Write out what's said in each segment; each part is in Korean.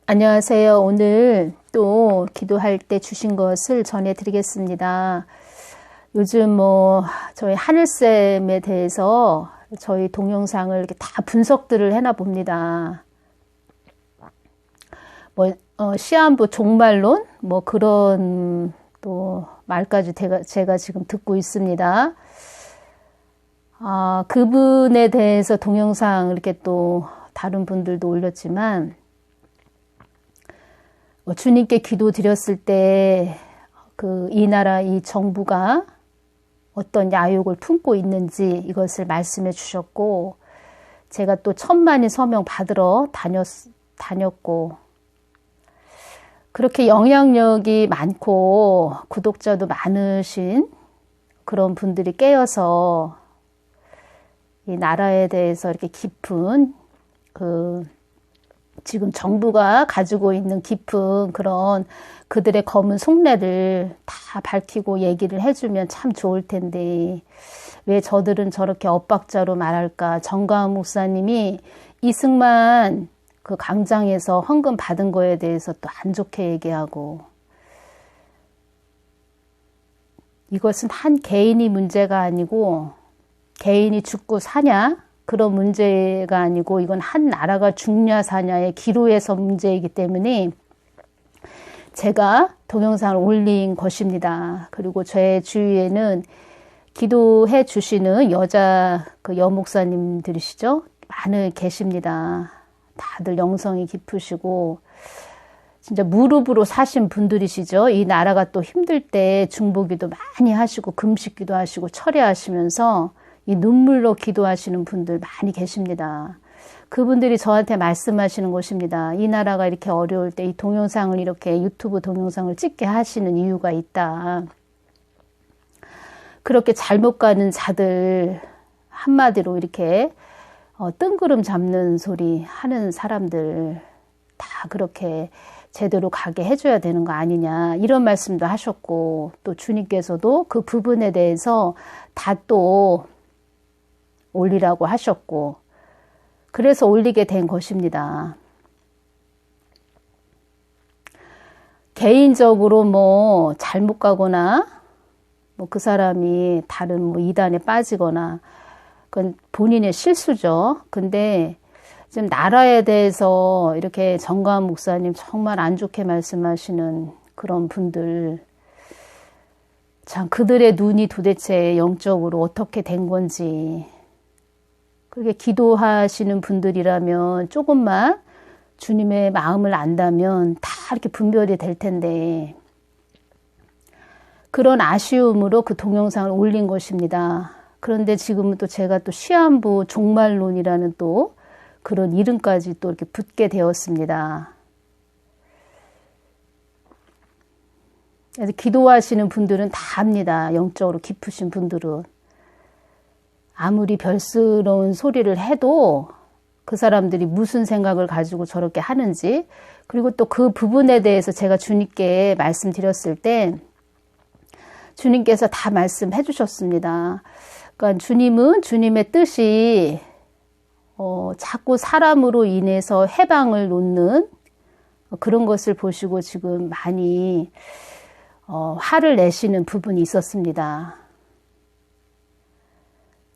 안녕하세요. 오늘 또 기도할 때 주신 것을 전해드리겠습니다. 요즘 저희 하늘쌤에 대해서 저희 동영상을 이렇게 다 분석들을 해나 봅니다. 시한부 종말론? 그런 또 말까지 제가 지금 듣고 있습니다. 그분에 대해서 동영상 이렇게 또 다른 분들도 올렸지만, 주님께 기도 드렸을 때, 이 나라, 이 정부가 어떤 야욕을 품고 있는지 이것을 말씀해 주셨고, 제가 또 1000만인 서명 받으러 다녔고, 그렇게 영향력이 많고, 구독자도 많으신 그런 분들이 깨어서, 이 나라에 대해서 이렇게 깊은, 지금 정부가 가지고 있는 깊은 그런 그들의 검은 속내를 다 밝히고 얘기를 해주면 참 좋을 텐데 왜 저들은 저렇게 엇박자로 말할까. 정가은 목사님이 이승만 그 광장에서 헌금 받은 거에 대해서 또 안 좋게 얘기하고, 이것은 한 개인이 문제가 아니고 개인이 죽고 사냐 그런 문제가 아니고 이건 한 나라가 죽냐 사냐의 기로에서 문제이기 때문에 제가 동영상을 올린 것입니다. 그리고 제 주위에는 기도해 주시는 여자 여목사님들이시죠? 많이 계십니다. 다들 영성이 깊으시고 진짜 무릎으로 사신 분들이시죠. 이 나라가 또 힘들 때 중보기도 많이 하시고 금식기도 하시고 철회하시면서 이 눈물로 기도하시는 분들 많이 계십니다. 그분들이 저한테 말씀하시는 것입니다. 이 나라가 이렇게 어려울 때 이 동영상을 이렇게 유튜브 동영상을 찍게 하시는 이유가 있다. 그렇게 잘못 가는 자들 한마디로 이렇게 뜬구름 잡는 소리 하는 사람들 다 그렇게 제대로 가게 해줘야 되는 거 아니냐 이런 말씀도 하셨고, 또 주님께서도 그 부분에 대해서 다 또 올리라고 하셨고, 그래서 올리게 된 것입니다. 개인적으로 잘못 가거나 그 사람이 다른 이단에 빠지거나 그건 본인의 실수죠. 근데 지금 나라에 대해서 이렇게 정가은 목사님 정말 안 좋게 말씀하시는 그런 분들, 참 그들의 눈이 도대체 영적으로 어떻게 된 건지, 그렇게 기도하시는 분들이라면 조금만 주님의 마음을 안다면 다 이렇게 분별이 될 텐데, 그런 아쉬움으로 그 동영상을 올린 것입니다. 그런데 지금은 또 제가 또 시한부 종말론이라는 또 그런 이름까지 또 이렇게 붙게 되었습니다. 그래서 기도하시는 분들은 다 압니다. 영적으로 깊으신 분들은. 아무리 별스러운 소리를 해도 그 사람들이 무슨 생각을 가지고 저렇게 하는지, 그리고 또 그 부분에 대해서 제가 주님께 말씀드렸을 때 주님께서 다 말씀해 주셨습니다. 그러니까 주님은 주님의 뜻이 자꾸 사람으로 인해서 해방을 놓는 그런 것을 보시고 지금 많이 화를 내시는 부분이 있었습니다.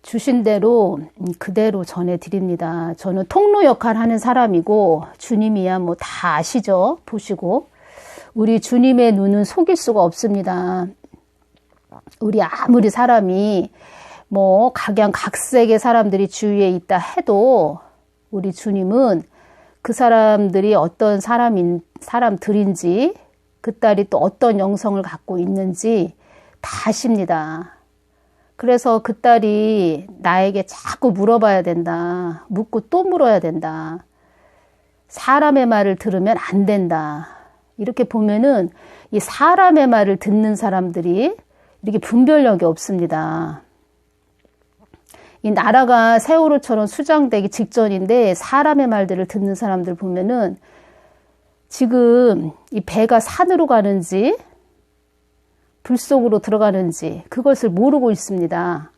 주신 대로 그대로 전해드립니다. 저는 통로 역할 하는 사람이고 주님이야 다 아시죠? 보시고. 우리 주님의 눈은 속일 수가 없습니다. 우리 아무리 사람이 각양각색의 사람들이 주위에 있다 해도 우리 주님은 그 사람들이 어떤 사람들인지, 그 딸이 또 어떤 영성을 갖고 있는지 다 아십니다. 그래서 그 딸이 나에게 자꾸 물어봐야 된다. 묻고 또 물어야 된다. 사람의 말을 들으면 안 된다. 이렇게 보면은 이 사람의 말을 듣는 사람들이 이렇게 분별력이 없습니다. 이 나라가 세월호처럼 수장되기 직전인데 사람의 말들을 듣는 사람들 보면은 지금 이 배가 산으로 가는지 불 속으로 들어가는지 그것을 모르고 있습니다.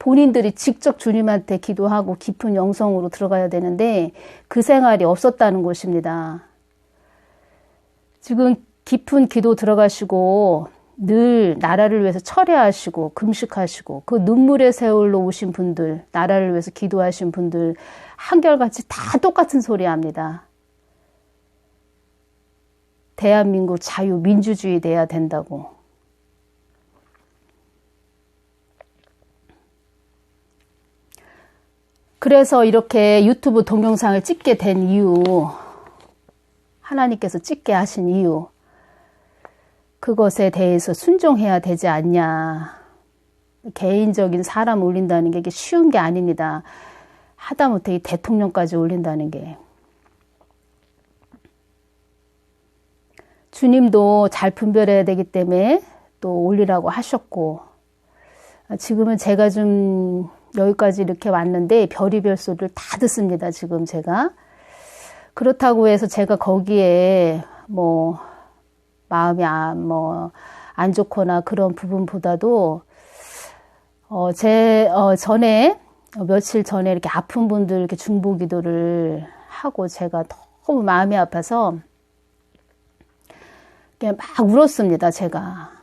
본인들이 직접 주님한테 기도하고 깊은 영성으로 들어가야 되는데 그 생활이 없었다는 것입니다. 지금 깊은 기도 들어가시고 늘 나라를 위해서 철회하시고 금식하시고 그 눈물의 세월로 오신 분들, 나라를 위해서 기도하신 분들 한결같이 다 똑같은 소리 합니다. 대한민국 자유민주주의 돼야 된다고. 그래서 이렇게 유튜브 동영상을 찍게 된 이유, 하나님께서 찍게 하신 이유, 그것에 대해서 순종해야 되지 않냐. 개인적인 사람 올린다는 게 이게 쉬운 게 아닙니다. 하다못해 이 대통령까지 올린다는 게. 주님도 잘 분별해야 되기 때문에 또 올리라고 하셨고, 지금은 제가 좀 여기까지 이렇게 왔는데 별의별 소리를 다 듣습니다. 지금 제가. 그렇다고 해서 제가 거기에 뭐 마음이 안 좋거나 그런 부분보다도 전에 며칠 전에 이렇게 아픈 분들 이렇게 중보기도를 하고 제가 너무 마음이 아파서 막 울었습니다. 제가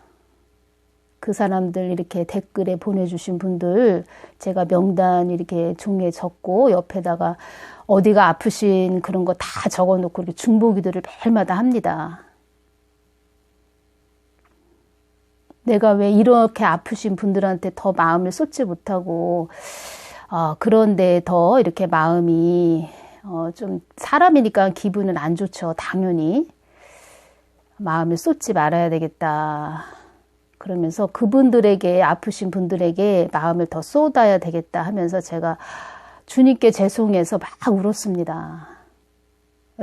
그 사람들 이렇게 댓글에 보내주신 분들 제가 명단 이렇게 종이에 적고 옆에다가 어디가 아프신 그런 거 다 적어놓고 이렇게 중보기도를 매일마다 합니다. 내가 왜 이렇게 아프신 분들한테 더 마음을 쏟지 못하고 그런데 더 이렇게 마음이 좀 사람이니까 기분은 안 좋죠. 당연히 마음을 쏟지 말아야 되겠다. 그러면서 그분들에게 아프신 분들에게 마음을 더 쏟아야 되겠다 하면서 제가 주님께 죄송해서 막 울었습니다.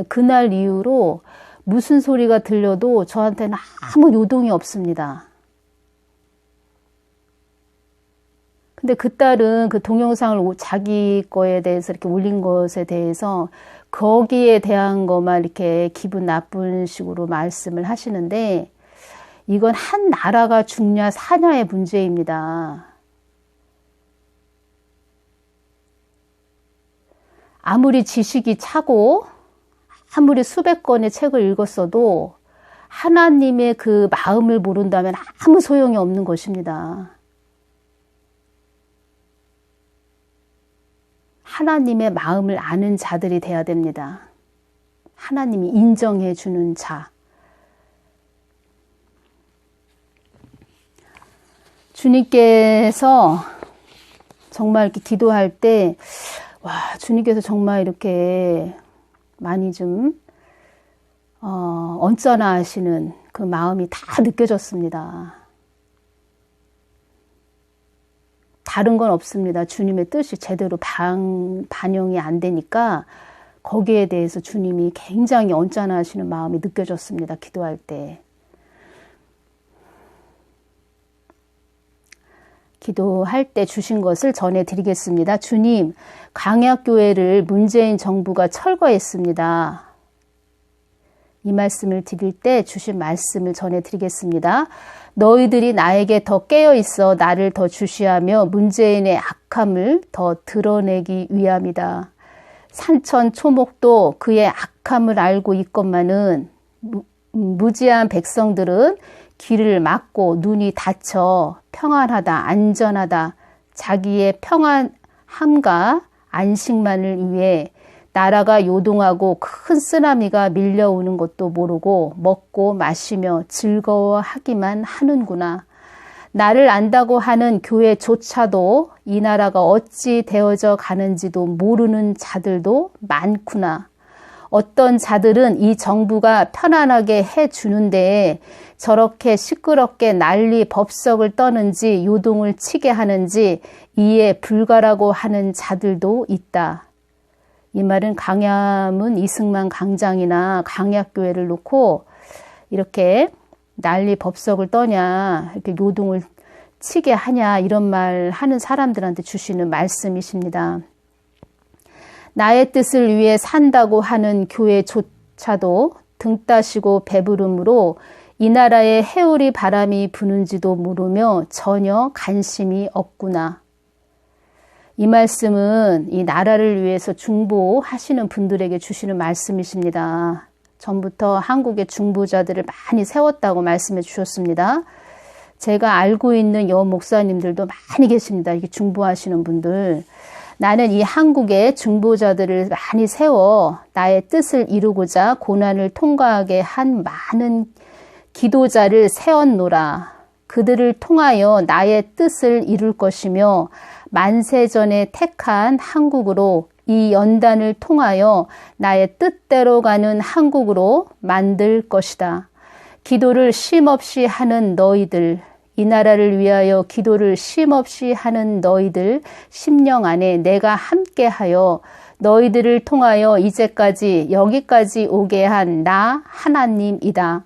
그날 이후로 무슨 소리가 들려도 저한테는 아무 요동이 없습니다. 근데 그 딸은 그 동영상을 자기 거에 대해서 이렇게 올린 것에 대해서 거기에 대한 것만 이렇게 기분 나쁜 식으로 말씀을 하시는데 이건 한 나라가 죽냐 사냐의 문제입니다. 아무리 지식이 차고 아무리 수백 권의 책을 읽었어도 하나님의 그 마음을 모른다면 아무 소용이 없는 것입니다. 하나님의 마음을 아는 자들이 돼야 됩니다. 하나님이 인정해 주는 자. 주님께서 정말 이렇게 기도할 때, 주님께서 정말 이렇게 많이 좀, 언짢아 하시는 그 마음이 다 느껴졌습니다. 다른 건 없습니다. 주님의 뜻이 제대로 반영이 안 되니까 거기에 대해서 주님이 굉장히 언짢아 하시는 마음이 느껴졌습니다. 기도할 때. 기도할 때 주신 것을 전해드리겠습니다. 주님, 광야교회를 문재인 정부가 철거했습니다. 이 말씀을 드릴 때 주신 말씀을 전해드리겠습니다. 너희들이 나에게 더 깨어있어 나를 더 주시하며 문재인의 악함을 더 드러내기 위함이다. 산천 초목도 그의 악함을 알고 있건만은 무지한 백성들은 귀를 막고 눈이 닫혀 평안하다, 안전하다, 자기의 평안함과 안식만을 위해 나라가 요동하고 큰 쓰나미가 밀려오는 것도 모르고 먹고 마시며 즐거워하기만 하는구나. 나를 안다고 하는 교회조차도 이 나라가 어찌 되어져 가는지도 모르는 자들도 많구나. 어떤 자들은 이 정부가 편안하게 해주는데 저렇게 시끄럽게 난리 법석을 떠는지 요동을 치게 하는지 이해 불가라고 하는 자들도 있다. 이 말은 강야문 이승만 강장이나 강약교회를 놓고 이렇게 난리 법석을 떠냐, 이렇게 요동을 치게 하냐 이런 말 하는 사람들한테 주시는 말씀이십니다. 나의 뜻을 위해 산다고 하는 교회조차도 등 따시고 배부름으로 이 나라에 해오리 바람이 부는지도 모르며 전혀 관심이 없구나. 이 말씀은 이 나라를 위해서 중보하시는 분들에게 주시는 말씀이십니다. 전부터 한국의 중보자들을 많이 세웠다고 말씀해 주셨습니다. 제가 알고 있는 여 목사님들도 많이 계십니다. 이게 중보하시는 분들. 나는 이 한국의 중보자들을 많이 세워 나의 뜻을 이루고자 고난을 통과하게 한 많은 기도자를 세웠노라. 그들을 통하여 나의 뜻을 이룰 것이며 만세전에 택한 한국으로 이 연단을 통하여 나의 뜻대로 가는 한국으로 만들 것이다. 기도를 쉼없이 하는 너희들, 이 나라를 위하여 기도를 쉼없이 하는 너희들 심령 안에 내가 함께하여 너희들을 통하여 이제까지 여기까지 오게 한 나 하나님이다.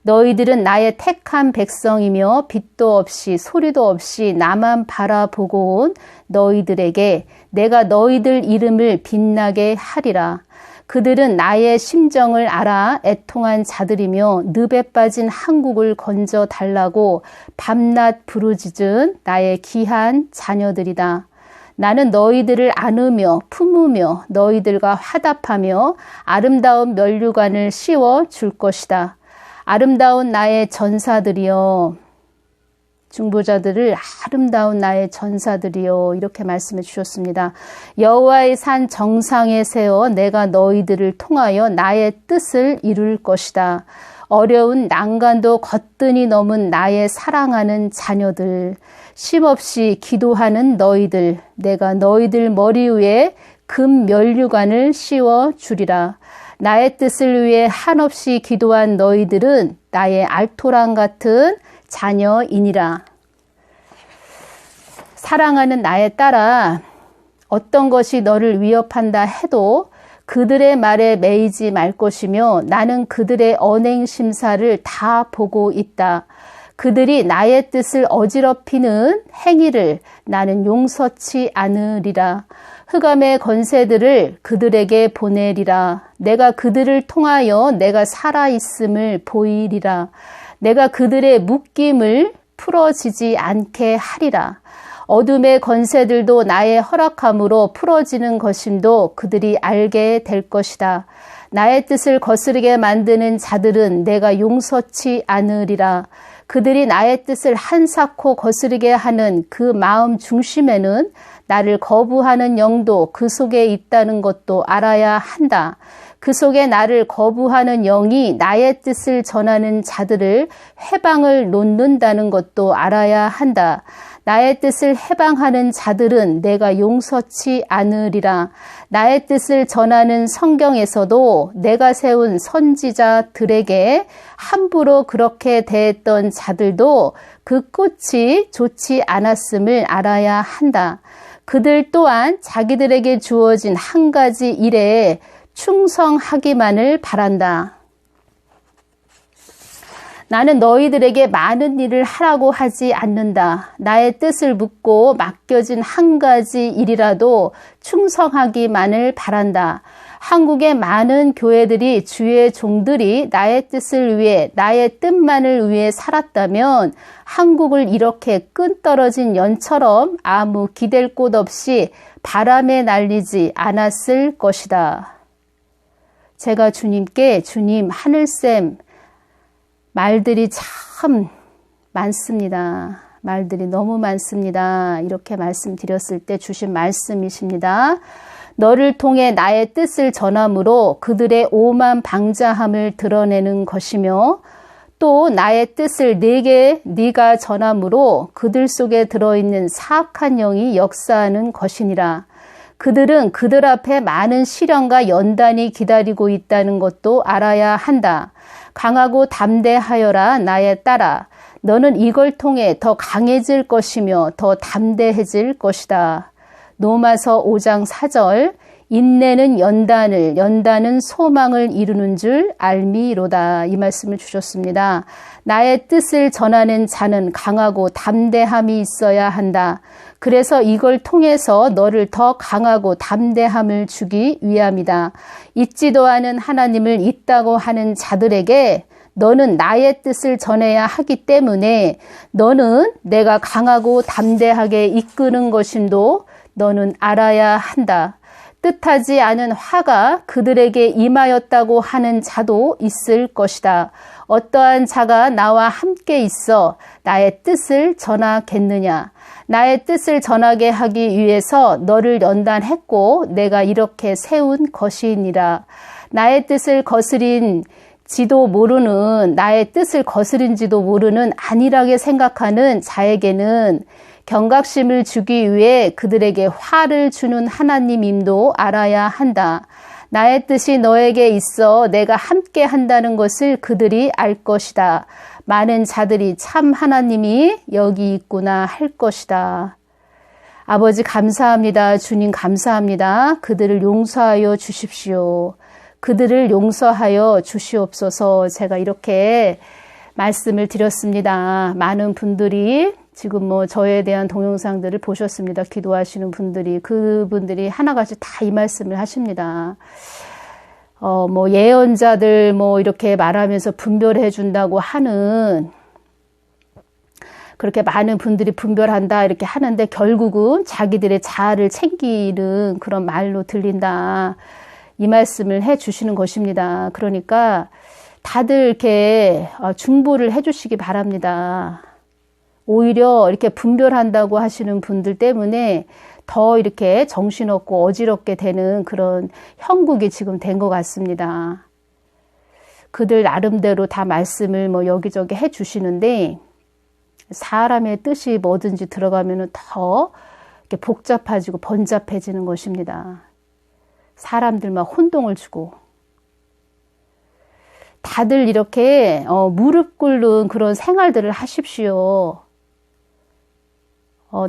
너희들은 나의 택한 백성이며 빛도 없이 소리도 없이 나만 바라보고 온 너희들에게 내가 너희들 이름을 빛나게 하리라. 그들은 나의 심정을 알아 애통한 자들이며 늪에 빠진 한국을 건져 달라고 밤낮 부르짖은 나의 귀한 자녀들이다. 나는 너희들을 안으며 품으며 너희들과 화답하며 아름다운 면류관을 씌워 줄 것이다. 아름다운 나의 전사들이여, 중보자들을 아름다운 나의 전사들이여, 이렇게 말씀해 주셨습니다. 여호와의 산 정상에 세워 내가 너희들을 통하여 나의 뜻을 이룰 것이다. 어려운 난간도 거뜬히 넘은 나의 사랑하는 자녀들, 쉼없이 기도하는 너희들, 내가 너희들 머리 위에 금 면류관을 씌워 주리라. 나의 뜻을 위해 한없이 기도한 너희들은 나의 알토란 같은 자녀이니라. 사랑하는 나의 딸아, 어떤 것이 너를 위협한다 해도 그들의 말에 매이지 말 것이며 나는 그들의 언행 심사를 다 보고 있다. 그들이 나의 뜻을 어지럽히는 행위를 나는 용서치 않으리라. 흑암의 권세들을 그들에게 보내리라. 내가 그들을 통하여 내가 살아있음을 보이리라. 내가 그들의 묶임을 풀어지지 않게 하리라. 어둠의 권세들도 나의 허락함으로 풀어지는 것임도 그들이 알게 될 것이다. 나의 뜻을 거스르게 만드는 자들은 내가 용서치 않으리라. 그들이 나의 뜻을 한사코 거스르게 하는 그 마음 중심에는 나를 거부하는 영도 그 속에 있다는 것도 알아야 한다. 그 속에 나를 거부하는 영이 나의 뜻을 전하는 자들을 해방을 놓는다는 것도 알아야 한다. 나의 뜻을 해방하는 자들은 내가 용서치 않으리라. 나의 뜻을 전하는 성경에서도 내가 세운 선지자들에게 함부로 그렇게 대했던 자들도 그 끝이 좋지 않았음을 알아야 한다. 그들 또한 자기들에게 주어진 한 가지 일에 충성하기만을 바란다. 나는 너희들에게 많은 일을 하라고 하지 않는다. 나의 뜻을 묻고 맡겨진 한 가지 일이라도 충성하기만을 바란다. 한국의 많은 교회들이 주의 종들이 나의 뜻을 위해 나의 뜻만을 위해 살았다면 한국을 이렇게 끈떨어진 연처럼 아무 기댈 곳 없이 바람에 날리지 않았을 것이다. 제가 주님께 주님 하늘샘 말들이 참 많습니다. 말들이 너무 많습니다. 이렇게 말씀드렸을 때 주신 말씀이십니다. 너를 통해 나의 뜻을 전함으로 그들의 오만 방자함을 드러내는 것이며 또 나의 뜻을 내게 네가 전함으로 그들 속에 들어있는 사악한 영이 역사하는 것이니라. 그들은 그들 앞에 많은 시련과 연단이 기다리고 있다는 것도 알아야 한다. 강하고 담대하여라 나의 딸아. 너는 이걸 통해 더 강해질 것이며 더 담대해질 것이다. 로마서 5장 4절 인내는 연단을 연단은 소망을 이루는 줄 알미로다. 이 말씀을 주셨습니다. 나의 뜻을 전하는 자는 강하고 담대함이 있어야 한다. 그래서 이걸 통해서 너를 더 강하고 담대함을 주기 위함이다. 있지도 않은 하나님을 있다고 하는 자들에게 너는 나의 뜻을 전해야 하기 때문에 너는 내가 강하고 담대하게 이끄는 것임도 너는 알아야 한다. 뜻하지 않은 화가 그들에게 임하였다고 하는 자도 있을 것이다. 어떠한 자가 나와 함께 있어 나의 뜻을 전하겠느냐. 나의 뜻을 전하게 하기 위해서 너를 연단했고 내가 이렇게 세운 것이니라. 나의 뜻을 거스린지도 모르는, 나의 뜻을 거스린지도 모르는 안일하게 생각하는 자에게는 경각심을 주기 위해 그들에게 화를 주는 하나님임도 알아야 한다. 나의 뜻이 너에게 있어 내가 함께 한다는 것을 그들이 알 것이다. 많은 자들이 참 하나님이 여기 있구나 할 것이다. 아버지 감사합니다. 주님 감사합니다. 그들을 용서하여 주십시오. 그들을 용서하여 주시옵소서. 제가 이렇게 말씀을 드렸습니다. 많은 분들이 지금 저에 대한 동영상들을 보셨습니다. 기도하시는 분들이, 그분들이 하나같이 다 이 말씀을 하십니다. 예언자들 이렇게 말하면서 분별해 준다고 하는, 그렇게 많은 분들이 분별한다 이렇게 하는데 결국은 자기들의 자아를 챙기는 그런 말로 들린다. 이 말씀을 해 주시는 것입니다. 그러니까 다들 이렇게 중보를 해 주시기 바랍니다. 오히려 이렇게 분별한다고 하시는 분들 때문에 더 이렇게 정신없고 어지럽게 되는 그런 형국이 지금 된 것 같습니다. 그들 나름대로 다 말씀을 여기저기 해 주시는데 사람의 뜻이 뭐든지 들어가면 더 이렇게 복잡해지고 번잡해지는 것입니다. 사람들 막 혼동을 주고 다들 이렇게 무릎 꿇는 그런 생활들을 하십시오.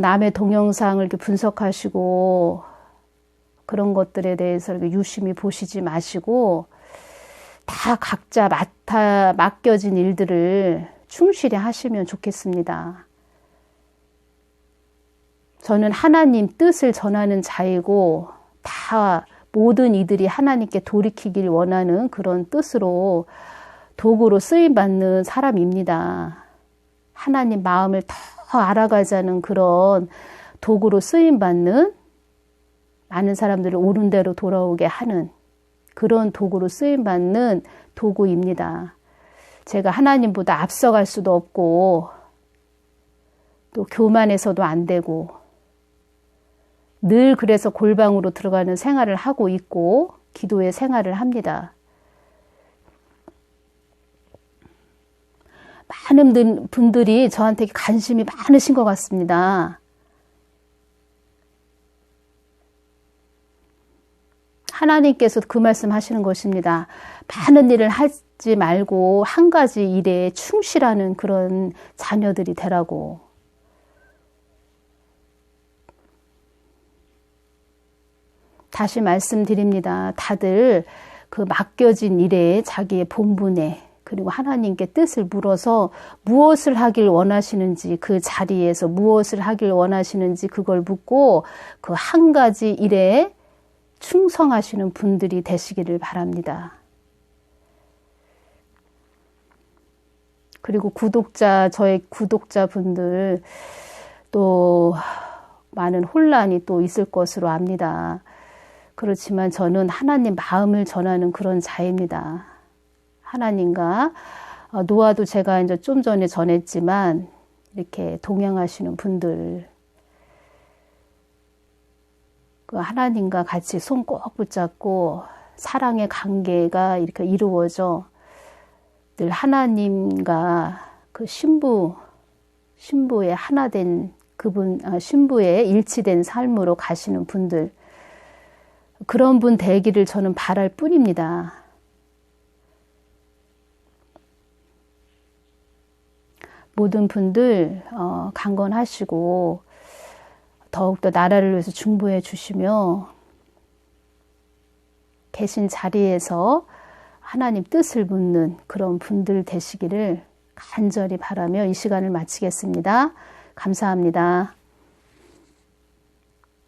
남의 동영상을 이렇게 분석하시고 그런 것들에 대해서 이렇게 유심히 보시지 마시고 다 각자 맡겨진 일들을 충실히 하시면 좋겠습니다. 저는 하나님 뜻을 전하는 자이고 다 모든 이들이 하나님께 돌이키길 원하는 그런 뜻으로 도구로 쓰임받는 사람입니다. 하나님 마음을 더 알아가자는 그런 도구로 쓰임받는, 많은 사람들을 옳은 대로 돌아오게 하는 그런 도구로 쓰임받는 도구입니다. 제가 하나님보다 앞서갈 수도 없고 또 교만해서도 안 되고 늘 그래서 골방으로 들어가는 생활을 하고 있고 기도의 생활을 합니다. 많은 분들이 저한테 관심이 많으신 것 같습니다. 하나님께서 그 말씀 하시는 것입니다. 많은 일을 하지 말고 한 가지 일에 충실하는 그런 자녀들이 되라고. 다시 말씀드립니다. 다들 그 맡겨진 일에 자기의 본분에 그리고 하나님께 뜻을 물어서 무엇을 하길 원하시는지, 그 자리에서 무엇을 하길 원하시는지 그걸 묻고 그 한 가지 일에 충성하시는 분들이 되시기를 바랍니다. 그리고 저의 구독자분들 또 많은 혼란이 또 있을 것으로 압니다. 그렇지만 저는 하나님 마음을 전하는 그런 자입니다. 하나님과 노아도 제가 이제 좀 전에 전했지만 이렇게 동행하시는 분들, 그 하나님과 같이 손 꼭 붙잡고 사랑의 관계가 이렇게 이루어져 늘 하나님과 그 신부의 하나 된 그분, 신부의 일치된 삶으로 가시는 분들, 그런 분 되기를 저는 바랄 뿐입니다. 모든 분들 강건하시고 더욱더 나라를 위해서 중보해 주시며 계신 자리에서 하나님 뜻을 묻는 그런 분들 되시기를 간절히 바라며 이 시간을 마치겠습니다. 감사합니다.